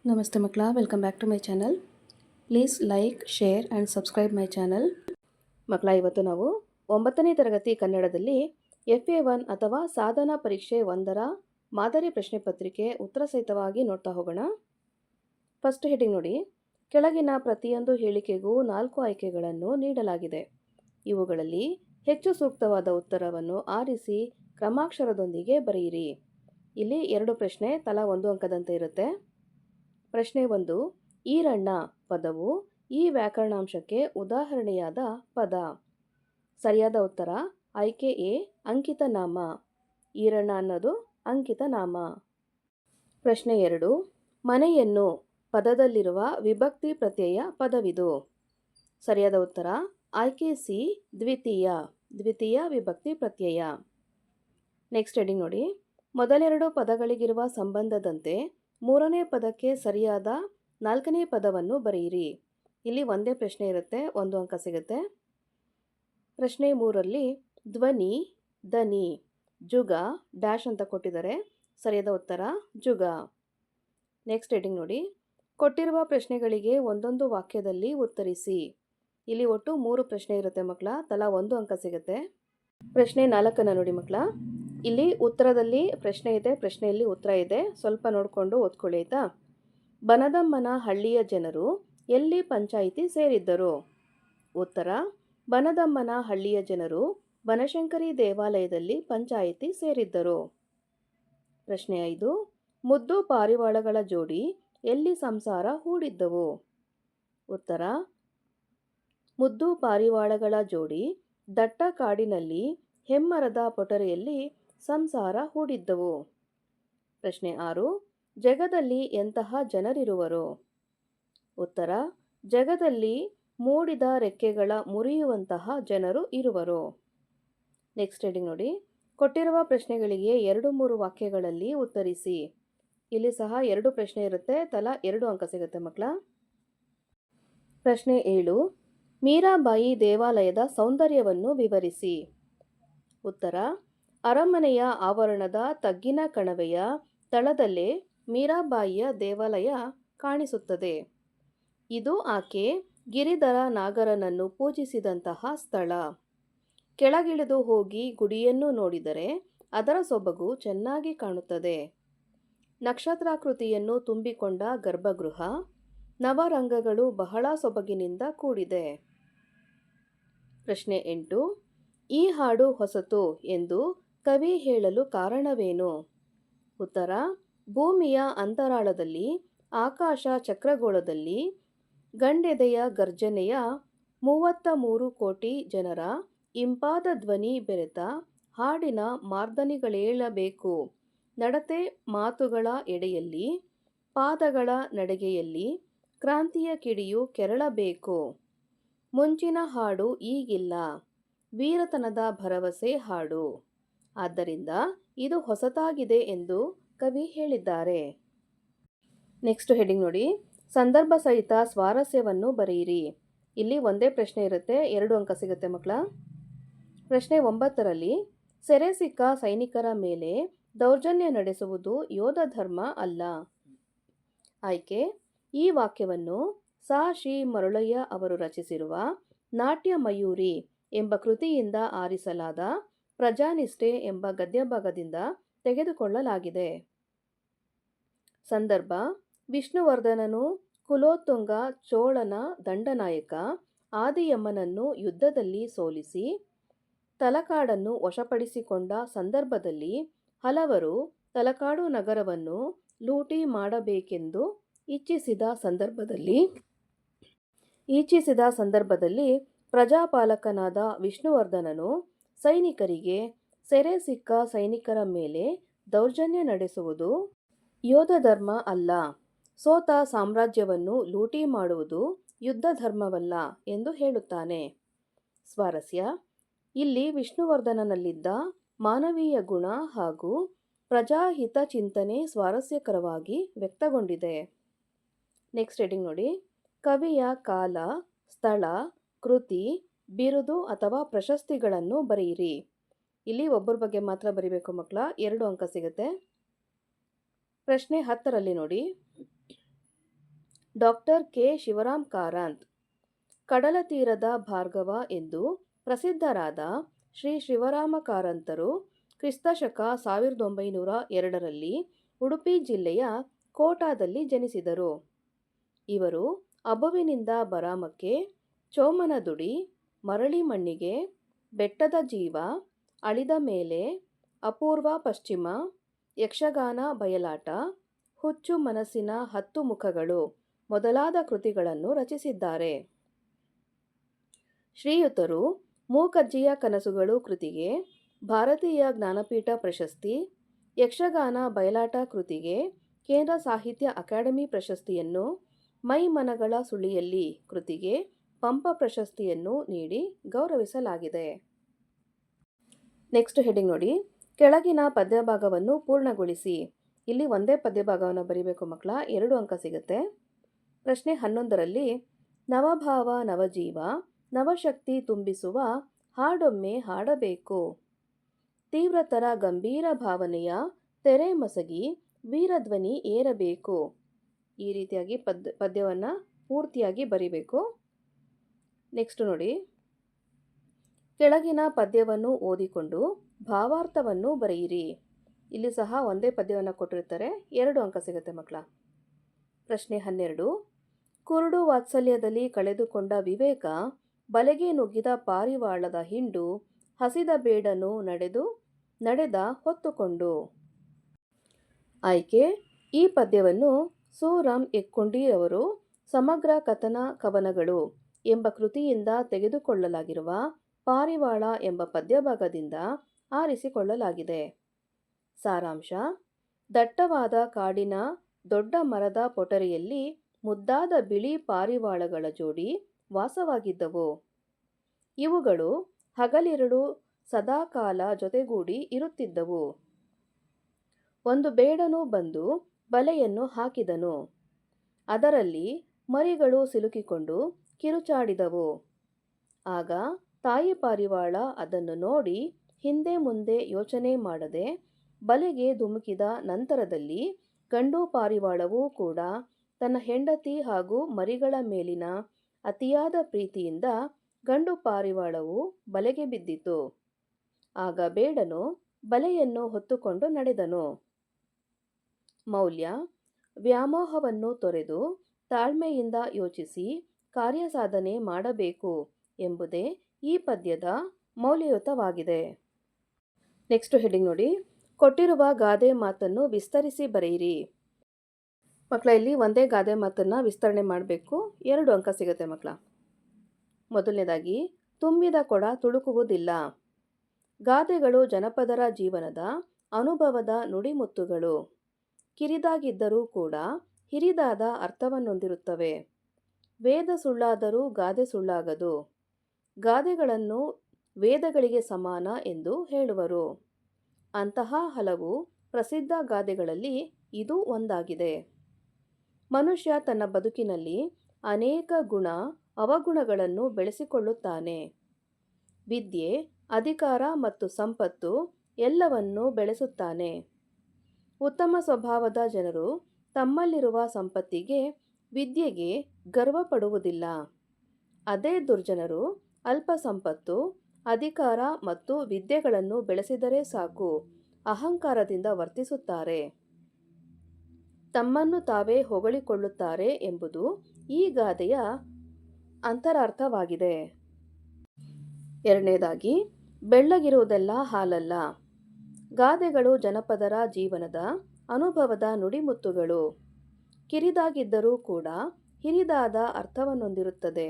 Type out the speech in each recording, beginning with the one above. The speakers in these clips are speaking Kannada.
ನಮಸ್ತೆ ಮಕ್ಕಳ, welcome back to my channel. Please like, share and subscribe my channel. ಮಕ್ಕಳ, ಇವತ್ತು ನಾವು 9ನೇ ತರಗತಿ ಕನ್ನಡದಲ್ಲಿ FA1 ಅಥವಾ ಸಾಧನಾ ಪರೀಕ್ಷೆ 1ರ ಮಾದರಿ ಪ್ರಶ್ನೆ ಪತ್ರಿಕೆ ಉತ್ತರ ಸಹಿತವಾಗಿ ನೋಡ್ತಾ ಹೋಗೋಣ. ಫಸ್ಟ್ ಹೆಡಿಂಗ್ ನೋಡಿ. ಕೆಳಗಿನ ಪ್ರತಿಯೊಂದು ಹೇಳಿಕೆಗೂ 4 ಆಯ್ಕೆಗಳನ್ನು ನೀಡಲಾಗಿದೆ. ಇವುಗಳಲ್ಲಿ ಹೆಚ್ಚು ಸೂಕ್ತವಾದ ಉತ್ತರವನ್ನು ಆರಿಸಿ ಕ್ರಮಾಕ್ಷರದೊಂದಿಗೆ ಬರೆಯಿರಿ. ಇಲ್ಲಿ 2 ಪ್ರಶ್ನೆ, ತಲಾ 1 ಅಂಕದಂತೆ ಇರುತ್ತೆ. ಪ್ರಶ್ನೆ 1. ಈರಣ್ಣ ಪದವು ಈ ವ್ಯಾಕರಣಾಂಶಕ್ಕೆ ಉದಾಹರಣೆಯಾದ ಪದ. ಸರಿಯಾದ ಉತ್ತರ ಆಯ್ಕೆ ಎ, ಅಂಕಿತ ನಾಮ. ಈರಣ್ಣ ಅನ್ನೋದು ಅಂಕಿತ ನಾಮ. ಪ್ರಶ್ನೆ 2. ಮನೆಯನ್ನು ಪದದಲ್ಲಿರುವ ವಿಭಕ್ತಿ ಪ್ರತ್ಯಯ ಪದವಿದು. ಸರಿಯಾದ ಉತ್ತರ ಆಯ್ಕೆ ಸಿ, ದ್ವಿತೀಯ ವಿಭಕ್ತಿ ಪ್ರತ್ಯಯ. ನೆಕ್ಸ್ಟ್ ಹೆಡಿಂಗ್ ನೋಡಿ. ಮೊದಲೆರಡು ಪದಗಳಿಗಿರುವ ಸಂಬಂಧದಂತೆ 3ನೇ ಪದಕ್ಕೆ ಸರಿಯಾದ 4ನೇ ಪದವನ್ನು ಬರೆಯಿರಿ. ಇಲ್ಲಿ ಒಂದೇ ಪ್ರಶ್ನೆ ಇರುತ್ತೆ, 1 ಅಂಕ ಸಿಗುತ್ತೆ. ಪ್ರಶ್ನೆ 3ರಲ್ಲಿ ಧ್ವನಿ, ದನಿ, ಜುಗ ಡ್ಯಾಶ್ ಅಂತ ಕೊಟ್ಟಿದ್ದಾರೆ. ಸರಿಯಾದ ಉತ್ತರ ಜುಗ. ನೆಕ್ಸ್ಟ್ ಹೆಡಿಂಗ್ ನೋಡಿ. ಕೊಟ್ಟಿರುವ ಪ್ರಶ್ನೆಗಳಿಗೆ ಒಂದೊಂದು ವಾಕ್ಯದಲ್ಲಿ ಉತ್ತರಿಸಿ. ಇಲ್ಲಿ ಒಟ್ಟು 3 ಪ್ರಶ್ನೆ ಇರುತ್ತೆ ಮಕ್ಕಳ, ತಲಾ 1 ಅಂಕ ಸಿಗುತ್ತೆ. ಪ್ರಶ್ನೆ 4ನ್ನು ನೋಡಿ ಮಕ್ಕಳ. ಇಲ್ಲಿ ಉತ್ತರದಲ್ಲಿ ಪ್ರಶ್ನೆ ಇದೆ, ಪ್ರಶ್ನೆಯಲ್ಲಿ ಉತ್ತರ ಇದೆ. ಸ್ವಲ್ಪ ನೋಡಿಕೊಂಡು ಓದ್ಕೊಳ್ಳಿ ಆಯಿತಾ. ಬನದಮ್ಮನ ಹಳ್ಳಿಯ ಜನರು ಎಲ್ಲಿ ಪಂಚಾಯಿತಿ ಸೇರಿದ್ದರು? ಉತ್ತರ: ಬನದಮ್ಮನ ಹಳ್ಳಿಯ ಜನರು ಬನಶಂಕರಿ ದೇವಾಲಯದಲ್ಲಿ ಪಂಚಾಯಿತಿ ಸೇರಿದ್ದರು. ಪ್ರಶ್ನೆ 5. ಮುದ್ದು ಪಾರಿವಾಳಗಳ ಜೋಡಿ ಎಲ್ಲಿ ಸಂಸಾರ ಹೂಡಿದ್ದವು? ಉತ್ತರ: ಮುದ್ದು ಪಾರಿವಾಳಗಳ ಜೋಡಿ ದಟ್ಟ ಕಾಡಿನಲ್ಲಿ ಹೆಮ್ಮರದ ಪೊಟರೆಯಲ್ಲಿ ಸಂಸಾರ ಹೂಡಿದ್ದವು. ಪ್ರಶ್ನೆ 6. ಜಗದಲ್ಲಿ ಎಂತಹ ಜನರಿರುವರು? ಉತ್ತರ: ಜಗದಲ್ಲಿ ಮೂಡಿದ ರೆಕ್ಕೆಗಳ ಮುರಿಯುವಂತಹ ಜನರು ಇರುವರು. ನೆಕ್ಸ್ಟ್ ಹೆಡಿಂಗ್ ನೋಡಿ. ಕೊಟ್ಟಿರುವ ಪ್ರಶ್ನೆಗಳಿಗೆ 2-3 ವಾಕ್ಯಗಳಲ್ಲಿ ಉತ್ತರಿಸಿ. ಇಲ್ಲಿ ಸಹ 2 ಪ್ರಶ್ನೆ ಇರುತ್ತೆ, ತಲಾ 2 ಅಂಕ ಸಿಗುತ್ತೆ ಮಕ್ಕಳ. ಪ್ರಶ್ನೆ 7. ಮೀರಾಬಾಯಿ ದೇವಾಲಯದ ಸೌಂದರ್ಯವನ್ನು ವಿವರಿಸಿ. ಉತ್ತರ: ಅರಮನೆಯ ಆವರಣದ ತಗ್ಗಿನ ಕಣವೆಯ ತಳದಲ್ಲೇ ಮೀರಾಬಾಯಿಯ ದೇವಾಲಯ ಕಾಣಿಸುತ್ತದೆ. ಇದು ಆಕೆ ಗಿರಿಧರ ನಾಗರನನ್ನು ಪೂಜಿಸಿದಂತಹ ಸ್ಥಳ. ಕೆಳಗಿಳಿದು ಹೋಗಿ ಗುಡಿಯನ್ನು ನೋಡಿದರೆ ಅದರ ಸೊಬಗು ಚೆನ್ನಾಗಿ ಕಾಣುತ್ತದೆ. ನಕ್ಷತ್ರಾಕೃತಿಯನ್ನು ತುಂಬಿಕೊಂಡ ಗರ್ಭಗೃಹ, ನವರಂಗಗಳು ಬಹಳ ಸೊಬಗಿನಿಂದ ಕೂಡಿದೆ. ಪ್ರಶ್ನೆ 8. ಈ ಹಾಡು ಹೊಸತು ಎಂದು ಕವಿ ಹೇಳಲು ಕಾರಣವೇನು? ಉತ್ತರ: ಭೂಮಿಯ ಅಂತರಾಳದಲ್ಲಿ ಆಕಾಶ ಚಕ್ರಗೋಳದಲ್ಲಿ ಗಂಡೆದೆಯ ಗರ್ಜನೆಯ 33 ಕೋಟಿ ಜನರ ಇಂಪಾದ ಧ್ವನಿ ಬೆರೆತ ಹಾಡಿನ ಮಾರ್ದನಿಗಳೇಳಬೇಕು. ನಡತೆ ಮಾತುಗಳ ಎಡೆಯಲ್ಲಿ ಪಾದಗಳ ನಡಿಗೆಯಲ್ಲಿ ಕ್ರಾಂತಿಯ ಕಿಡಿಯು ಕೆರಳಬೇಕು. ಮುಂಚಿನ ಹಾಡು ಈಗಿಲ್ಲ, ವೀರತನದ ಭರವಸೆ ಹಾಡು. ಆದ್ದರಿಂದ ಇದು ಹೊಸತಾಗಿದೆ ಎಂದು ಕವಿ ಹೇಳಿದ್ದಾರೆ. ನೆಕ್ಸ್ಟ್ ಹೆಡಿಂಗ್ ನೋಡಿ. ಸಂದರ್ಭ ಸಹಿತ ಸ್ವಾರಸ್ಯವನ್ನು ಬರೆಯಿರಿ. ಇಲ್ಲಿ ಒಂದೇ ಪ್ರಶ್ನೆ ಇರುತ್ತೆ, 2 ಅಂಕ ಸಿಗುತ್ತೆ ಮಕ್ಕಳ. ಪ್ರಶ್ನೆ 9ರಲ್ಲಿ ಸೆರೆ ಸಿಕ್ಕ ಸೈನಿಕರ ಮೇಲೆ ದೌರ್ಜನ್ಯ ನಡೆಸುವುದು ಯೋಧ ಧರ್ಮ ಅಲ್ಲ. ಆಯ್ಕೆ: ಈ ವಾಕ್ಯವನ್ನು ಸ.ಶಿ. ಮರುಳಯ್ಯ ಅವರು ರಚಿಸಿರುವ ನಾಟ್ಯ ಮಯೂರಿ ಎಂಬ ಕೃತಿಯಿಂದ ಆರಿಸಲಾದ ಪ್ರಜಾನಿಷ್ಠೆ ಎಂಬ ಗದ್ಯಭಾಗದಿಂದ ತೆಗೆದುಕೊಳ್ಳಲಾಗಿದೆ. ಸಂದರ್ಭ: ವಿಷ್ಣುವರ್ಧನನು ಕುಲೋತ್ತುಂಗ ಚೋಳನ ದಂಡನಾಯಕ ಆದಿಯಮ್ಮನನ್ನು ಯುದ್ಧದಲ್ಲಿ ಸೋಲಿಸಿ ತಲಕಾಡನ್ನು ವಶಪಡಿಸಿಕೊಂಡ ಸಂದರ್ಭದಲ್ಲಿ ಹಲವರು ತಲಕಾಡು ನಗರವನ್ನು ಲೂಟಿ ಮಾಡಬೇಕೆಂದು ಇಚ್ಛಿಸಿದ ಸಂದರ್ಭದಲ್ಲಿ ಪ್ರಜಾಪಾಲಕನಾದ ವಿಷ್ಣುವರ್ಧನನು ಸೈನಿಕರಿಗೆ ಸೆರೆ ಸಿಕ್ಕ ಸೈನಿಕರ ಮೇಲೆ ದೌರ್ಜನ್ಯ ನಡೆಸುವುದು ಯೋಧ ಧರ್ಮ ಅಲ್ಲ, ಸೋತ ಸಾಮ್ರಾಜ್ಯವನ್ನು ಲೂಟಿ ಮಾಡುವುದು ಯುದ್ಧ ಧರ್ಮವಲ್ಲ ಎಂದು ಹೇಳುತ್ತಾನೆ. ಸ್ವಾರಸ್ಯ: ಇಲ್ಲಿ ವಿಷ್ಣುವರ್ಧನನಲ್ಲಿದ್ದ ಮಾನವೀಯ ಗುಣ ಹಾಗೂ ಪ್ರಜಾಹಿತ ಚಿಂತನೆ ಸ್ವಾರಸ್ಯಕರವಾಗಿ ವ್ಯಕ್ತಗೊಂಡಿದೆ. ನೆಕ್ಸ್ಟ್ ಹೆಡಿಂಗ್ ನೋಡಿ. ಕವಿಯ ಕಾಲ, ಸ್ಥಳ, ಕೃತಿ, ಬಿರುದು ಅಥವಾ ಪ್ರಶಸ್ತಿಗಳನ್ನು ಬರೆಯಿರಿ. ಇಲ್ಲಿ ಒಬ್ಬರ ಬಗ್ಗೆ ಮಾತ್ರ ಬರಿಬೇಕು ಮಕ್ಕಳ, 2 ಅಂಕ ಸಿಗುತ್ತೆ. ಪ್ರಶ್ನೆ 10ರಲ್ಲಿ ನೋಡಿ. Doctor K Shivaram Karanth. ಕಡಲತೀರದ ಭಾರ್ಗವ ಎಂದು ಪ್ರಸಿದ್ಧರಾದ ಶ್ರೀ ಶಿವರಾಮ ಕಾರಂತರು ಕ್ರಿಸ್ತಶಕ 1902ರಲ್ಲಿ ಉಡುಪಿ ಜಿಲ್ಲೆಯ ಕೋಟಾದಲ್ಲಿ ಜನಿಸಿದರು. ಇವರು ಅಬುವಿನಿಂದ ಬರಾಮಕ್ಕೆ, ಚೋಮನದುಡಿ, ಮರಳಿ ಮಣ್ಣಿಗೆ, ಬೆಟ್ಟದ ಜೀವ, ಅಳಿದ ಮೇಲೆ, ಅಪೂರ್ವ ಪಶ್ಚಿಮ, ಯಕ್ಷಗಾನ ಬಯಲಾಟ, ಹುಚ್ಚು ಮನಸ್ಸಿನ 10 ಮುಖಗಳು ಮೊದಲಾದ ಕೃತಿಗಳನ್ನು ರಚಿಸಿದ್ದಾರೆ. ಶ್ರೀಯುತರು ಮೂಕಜ್ಜಿಯ ಕನಸುಗಳು ಕೃತಿಗೆ ಭಾರತೀಯ ಜ್ಞಾನಪೀಠ ಪ್ರಶಸ್ತಿ, ಯಕ್ಷಗಾನ ಬಯಲಾಟ ಕೃತಿಗೆ ಕೇಂದ್ರ ಸಾಹಿತ್ಯ ಅಕಾಡೆಮಿ ಪ್ರಶಸ್ತಿಯನ್ನು, ಮೈಮನಗಳ ಸುಳಿಯಲ್ಲಿ ಕೃತಿಗೆ ಪಂಪ ಪ್ರಶಸ್ತಿಯನ್ನು ನೀಡಿ ಗೌರವಿಸಲಾಗಿದೆ. ನೆಕ್ಸ್ಟ್ ಹೆಡಿಂಗ್ ನೋಡಿ, ಕೆಳಗಿನ ಪದ್ಯಭಾಗವನ್ನು ಪೂರ್ಣಗೊಳಿಸಿ. ಇಲ್ಲಿ ಒಂದೇ ಪದ್ಯಭಾಗವನ್ನು ಬರೀಬೇಕು ಮಕ್ಕಳ, 2 ಅಂಕ ಸಿಗುತ್ತೆ. ಪ್ರಶ್ನೆ 11ರಲ್ಲಿ ನವಭಾವ ನವಜೀವ ನವಶಕ್ತಿ ತುಂಬಿಸುವ ಹಾಡೊಮ್ಮೆ ಹಾಡಬೇಕು. ತೀವ್ರತರ ಗಂಭೀರ ಭಾವನೆಯ ತೆರೆ ಮಸಗಿ ವೀರಧ್ವನಿ ಏರಬೇಕು. ಈ ರೀತಿಯಾಗಿ ಪದ್ಯವನ್ನು ಪೂರ್ತಿಯಾಗಿ ಬರಿಬೇಕು. ನೆಕ್ಸ್ಟ್ ನೋಡಿ, ಕೆಳಗಿನ ಪದ್ಯವನ್ನು ಓದಿಕೊಂಡು ಭಾವಾರ್ಥವನ್ನು ಬರೆಯಿರಿ. ಇಲ್ಲಿ ಸಹ ಒಂದೇ ಪದ್ಯವನ್ನು ಕೊಟ್ಟಿರ್ತಾರೆ, 2 ಅಂಕ ಸಿಗುತ್ತೆ ಮಕ್ಕಳ. ಪ್ರಶ್ನೆ 12, ಕುರುಡು ವಾತ್ಸಲ್ಯದಲ್ಲಿ ಕಳೆದುಕೊಂಡ ವಿವೇಕ ಬಲೆಗೆ ನುಗ್ಗಿದ ಪಾರಿವಾಳದ ಹಿಂಡು ಹಸಿದ ಬೇಡನು ನಡೆದ ಹೊತ್ತುಕೊಂಡು. ಆಯ್ಕೆ, ಈ ಪದ್ಯವನ್ನು ಸು ರಂ ಎಕ್ಕುಂಡಿ ಅವರು ಸಮಗ್ರ ಕಥನ ಕವನಗಳು ಎಂಬ ಕೃತಿಯಿಂದ ತೆಗೆದುಕೊಳ್ಳಲಾಗಿರುವ ಪಾರಿವಾಳ ಎಂಬ ಪದ್ಯಭಾಗದಿಂದ ಆರಿಸಿಕೊಳ್ಳಲಾಗಿದೆ. ಸಾರಾಂಶ: ದಟ್ಟವಾದ ಕಾಡಿನ ದೊಡ್ಡ ಮರದ ಪೊಟರಿಯಲ್ಲಿ ಮುದ್ದಾದ ಬಿಳಿ ಪಾರಿವಾಳಗಳ ಜೋಡಿ ವಾಸವಾಗಿದ್ದವು. ಇವುಗಳು ಹಗಲಿರುಳು ಸದಾಕಾಲ ಜೊತೆಗೂಡಿ ಇರುತ್ತಿದ್ದವು. ಒಂದು ಬೇಡನು ಬಂದು ಬಲೆಯನ್ನು ಹಾಕಿದನು. ಅದರಲ್ಲಿ ಮರಿಗಳು ಸಿಲುಕಿಕೊಂಡು ಕಿರುಚಾಡಿದವು. ಆಗ ತಾಯಿ ಪಾರಿವಾಳ ಅದನ್ನು ನೋಡಿ ಹಿಂದೆ ಮುಂದೆ ಯೋಚನೆ ಮಾಡದೆ ಬಲೆಗೆ ಧುಮುಕಿದ ನಂತರದಲ್ಲಿ ಗಂಡು ಪಾರಿವಾಳವೂ ಕೂಡ ತನ್ನ ಹೆಂಡತಿ ಹಾಗೂ ಮರಿಗಳ ಮೇಲಿನ ಅತಿಯಾದ ಪ್ರೀತಿಯಿಂದ ಗಂಡು ಪಾರಿವಾಳವು ಬಲೆಗೆ ಬಿದ್ದಿತು. ಆಗ ಬೇಡನು ಬಲೆಯನ್ನು ಹೊತ್ತುಕೊಂಡು ನಡೆದನು. ಮೌಲ್ಯ: ವ್ಯಾಮೋಹವನ್ನು ತೊರೆದು ತಾಳ್ಮೆಯಿಂದ ಯೋಚಿಸಿ ಕಾರ್ಯಸಾಧನೆ ಮಾಡಬೇಕು ಎಂಬುದೇ ಈ ಪದ್ಯದ ಮೌಲ್ಯಯುತವಾಗಿದೆ. ನೆಕ್ಸ್ಟ್ ಹೆಡಿಂಗ್ ನೋಡಿ, ಕೊಟ್ಟಿರುವ ಗಾದೆ ಮಾತನ್ನು ವಿಸ್ತರಿಸಿ ಬರೆಯಿರಿ. ಮಕ್ಕಳ, ಇಲ್ಲಿ ಒಂದೇ ಗಾದೆ ಮಾತನ್ನು ವಿಸ್ತರಣೆ ಮಾಡಬೇಕು. 2 ಅಂಕ ಸಿಗುತ್ತೆ ಮಕ್ಕಳ. ಮೊದಲನೇದಾಗಿ, ತುಂಬಿದ ಕೊಡ ತುಳುಕುವುದಿಲ್ಲ. ಗಾದೆಗಳು ಜನಪದರ ಜೀವನದ ಅನುಭವದ ನುಡಿಮುತ್ತುಗಳು. ಕಿರಿದಾಗಿದ್ದರೂ ಕೂಡ ಹಿರಿದಾದ ಅರ್ಥವನ್ನೊಂದಿರುತ್ತವೆ. ವೇದ ಸುಳ್ಳಾದರೂ ಗಾದೆ ಸುಳ್ಳಾಗದು. ಗಾದೆಗಳನ್ನು ವೇದಗಳಿಗೆ ಸಮಾನ ಎಂದು ಹೇಳುವರು. ಅಂತಹ ಹಲವು ಪ್ರಸಿದ್ಧ ಗಾದೆಗಳಲ್ಲಿ ಇದು ಒಂದಾಗಿದೆ. ಮನುಷ್ಯ ತನ್ನ ಬದುಕಿನಲ್ಲಿ ಅನೇಕ ಗುಣ ಅವಗುಣಗಳನ್ನು ಬೆಳೆಸಿಕೊಳ್ಳುತ್ತಾನೆ. ವಿದ್ಯೆ, ಅಧಿಕಾರ ಮತ್ತು ಸಂಪತ್ತು ಎಲ್ಲವನ್ನೂ ಬೆಳೆಸುತ್ತಾನೆ. ಉತ್ತಮ ಸ್ವಭಾವದ ಜನರು ತಮ್ಮಲ್ಲಿರುವ ಸಂಪತ್ತಿಗೆ, ವಿದ್ಯೆಗೆ ಗರ್ವಪಡುವುದಿಲ್ಲ. ಅದೇ ದುರ್ಜನರು ಅಲ್ಪ ಸಂಪತ್ತು, ಅಧಿಕಾರ ಮತ್ತು ವಿದ್ಯೆಗಳನ್ನು ಬೆಳೆಸಿದರೆ ಸಾಕು ಅಹಂಕಾರದಿಂದ ವರ್ತಿಸುತ್ತಾರೆ. ತಮ್ಮನ್ನು ತಾವೇ ಹೊಗಳಿಕೊಳ್ಳುತ್ತಾರೆ ಎಂಬುದು ಈ ಗಾದೆಯ ಅಂತರಾರ್ಥವಾಗಿದೆ. ಎರಡನೇದಾಗಿ, ಬೆಳ್ಳಗಿರುವುದೆಲ್ಲ ಹಾಲಲ್ಲ. ಗಾದೆಗಳು ಜನಪದರ ಜೀವನದ ಅನುಭವದ ನುಡಿಮುತ್ತುಗಳು. ಕಿರಿದಾಗಿದ್ದರೂ ಕೂಡ ಹಿರಿದಾದ ಅರ್ಥವನ್ನೊಂದಿರುತ್ತದೆ.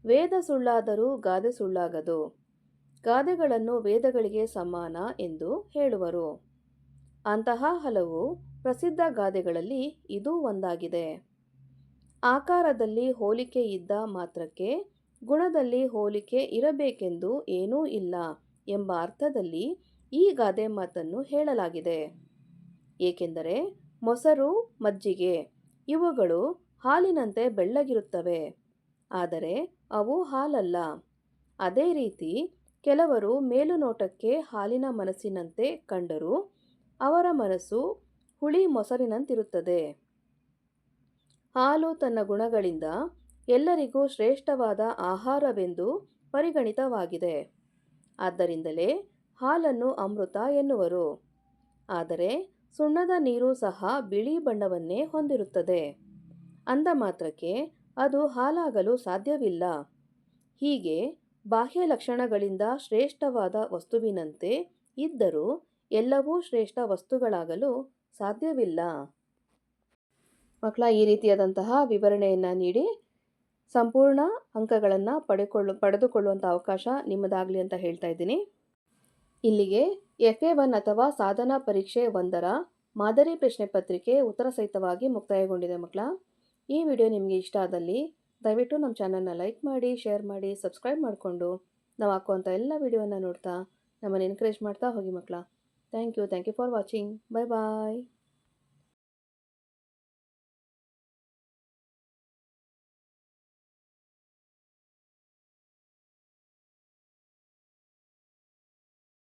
ವೇದ ಸುಳ್ಳಾದರೂ ಗಾದೆ ಸುಳ್ಳಾಗದು. ಗಾದೆಗಳನ್ನು ವೇದಗಳಿಗೆ ಸಮಾನ ಎಂದು ಹೇಳುವರು. ಅಂತಹ ಹಲವು ಪ್ರಸಿದ್ಧ ಗಾದೆಗಳಲ್ಲಿ ಇದೂ ಒಂದಾಗಿದೆ. ಆಕಾರದಲ್ಲಿ ಹೋಲಿಕೆ ಇದ್ದ ಮಾತ್ರಕ್ಕೆ ಗುಣದಲ್ಲಿ ಹೋಲಿಕೆ ಇರಬೇಕೆಂದು ಏನೂ ಇಲ್ಲ ಎಂಬ ಅರ್ಥದಲ್ಲಿ ಈ ಗಾದೆ ಮಾತನ್ನು ಹೇಳಲಾಗಿದೆ. ಏಕೆಂದರೆ ಮೊಸರು, ಮಜ್ಜಿಗೆ ಇವುಗಳು ಹಾಲಿನಂತೆ ಬೆಳ್ಳಗಿರುತ್ತವೆ, ಆದರೆ ಅವು ಹಾಲಲ್ಲ. ಅದೇ ರೀತಿ ಕೆಲವರು ಮೇಲುನೋಟಕ್ಕೆ ಹಾಲಿನ ಮನಸ್ಸಿನಂತೆ ಕಂಡರೂ ಅವರ ಮನಸ್ಸು ಹುಳಿ ಮೊಸರಿನಂತಿರುತ್ತದೆ. ಹಾಲು ತನ್ನ ಗುಣಗಳಿಂದ ಎಲ್ಲರಿಗೂ ಶ್ರೇಷ್ಠವಾದ ಆಹಾರವೆಂದು ಪರಿಗಣಿತವಾಗಿದೆ. ಆದ್ದರಿಂದಲೇ ಹಾಲನ್ನು ಅಮೃತ ಎನ್ನುವರು. ಆದರೆ ಸುಣ್ಣದ ನೀರು ಸಹ ಬಿಳಿ ಬಣ್ಣವನ್ನೇ ಹೊಂದಿರುತ್ತದೆ. ಅಂದ ಮಾತ್ರಕ್ಕೆ ಅದು ಹಾಲಾಗಲು ಸಾಧ್ಯವಿಲ್ಲ. ಹೀಗೆ ಬಾಹ್ಯ ಲಕ್ಷಣಗಳಿಂದ ಶ್ರೇಷ್ಠವಾದ ವಸ್ತುವಿನಂತೆ ಇದ್ದರೂ ಎಲ್ಲವೂ ಶ್ರೇಷ್ಠ ವಸ್ತುಗಳಾಗಲು ಸಾಧ್ಯವಿಲ್ಲ. ಮಕ್ಕಳ, ಈ ರೀತಿಯಾದಂತಹ ವಿವರಣೆಯನ್ನು ನೀಡಿ ಸಂಪೂರ್ಣ ಅಂಕಗಳನ್ನು ಪಡೆದುಕೊಳ್ಳುವಂಥ ಅವಕಾಶ ನಿಮ್ಮದಾಗಲಿ ಅಂತ ಹೇಳ್ತಾ ಇದ್ದೀನಿ. ಇಲ್ಲಿಗೆ FA1 ಅಥವಾ ಸಾಧನಾ ಪರೀಕ್ಷೆ 1ರ ಮಾದರಿ ಪ್ರಶ್ನೆ ಪತ್ರಿಕೆ ಉತ್ತರ ಸಹಿತವಾಗಿ ಮುಕ್ತಾಯಗೊಂಡಿದೆ ಮಕ್ಕಳ. ಈ ವಿಡಿಯೋ ನಿಮಗೆ ಇಷ್ಟ ಆದಲ್ಲಿ ದಯವಿಟ್ಟು ನಮ್ಮ ಚಾನಲ್ನ ಲೈಕ್ ಮಾಡಿ, ಶೇರ್ ಮಾಡಿ, ಸಬ್ಸ್ಕ್ರೈಬ್ ಮಾಡಿಕೊಂಡು ನಾವು ಹಾಕುವಂಥ ಎಲ್ಲ ವಿಡಿಯೋನ ನೋಡ್ತಾ ನಮ್ಮನ್ನು ಎನ್ಕರೇಜ್ ಮಾಡ್ತಾ ಹೋಗಿ ಮಕ್ಕಳ. Thank you for watching. Bye bye.